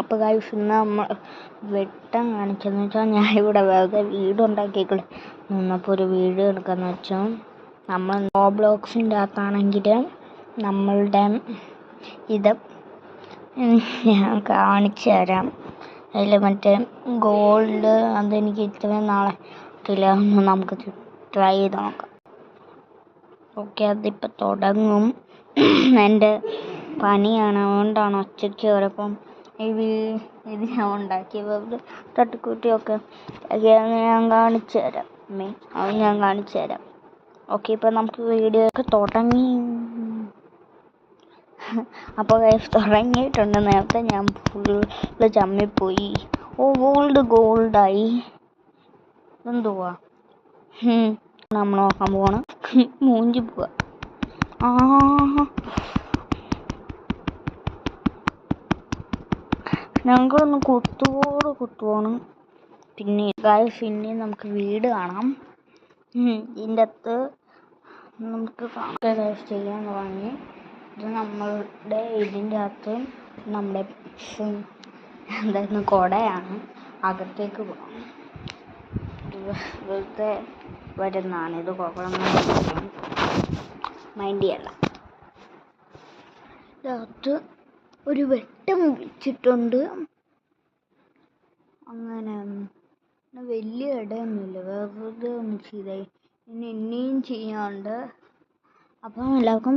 അപ്പോൾ ഗൈസ് ഇന്ന് നമ്മൾ വെട്ടം കാണിച്ചെന്ന് വെച്ചാൽ ഞാൻ ഇവിടെ വെറുതെ വീടുണ്ടാക്കിയേക്കുള്ളൂ നിന്നപ്പോൾ ഒരു വീഡിയോ എടുക്കാമെന്ന് വെച്ചാൽ നമ്മൾ റോബ്ലോക്സിൻ്റെ അകത്താണെങ്കിൽ നമ്മളുടെ ഇത് ഞാൻ കാണിച്ചു തരാം. അതിൽ മറ്റേ ഗോൾഡ് അതെനിക്ക് ഇത്രയും നാളെ കിട്ടില്ല. ഒന്ന് നമുക്ക് ട്രൈ ചെയ്ത് നോക്കാം. ഓക്കെ, അതിപ്പോൾ തുടങ്ങും. എൻ്റെ പണിയാണ്, അതുകൊണ്ടാണ് ഒച്ചയ്ക്ക് വരപ്പം ഇത് ഞാൻ ഉണ്ടാക്കിയത് തട്ടിക്കൂട്ടിയൊക്കെ ഞാൻ കാണിച്ചു തരാം. അത് ഞാൻ കാണിച്ചു തരാം. ഓക്കെ, ഇപ്പോൾ നമുക്ക് വീഡിയോ ഒക്കെ തുടങ്ങി. അപ്പോൾ തുടങ്ങിയിട്ടുണ്ട്. നേരത്തെ ഞാൻ ഫുള്ള് ചമ്മിപ്പോയി. ഗോൾഡായി എന്തുവാ നമ്മൾ നോക്കാൻ പോവാണ്. മൂഞ്ചി പോവാ. ഞങ്ങളൊന്ന് കുത്തുവാണ്. പിന്നെ പിന്നെ നമുക്ക് വീട് കാണാം. ഇതിൻ്റെ അകത്ത് നമുക്ക് ചെയ്യാന്ന് പറഞ്ഞ് ഇത് നമ്മളുടെ ഇതിൻ്റെ അകത്ത് നമ്മുടെ എന്തായിരുന്നു കുടയാണ്. അകത്തേക്ക് പോകാം. വെറുതെ വരുന്നതാണ് ഇത്. കുഴപ്പമൊന്നും മൈൻഡ് ചെയ്യല്ല. ഇതിനകത്ത് ഒരു വെട്ടം വെച്ചിട്ടുണ്ട്. അങ്ങനെ വലിയ ഇടയൊന്നുമില്ല, വെറുതെ ഒന്ന് ചെയ്തായി. ഇനിയും ചെയ്യാണ്ട്. അപ്പം എല്ലാവർക്കും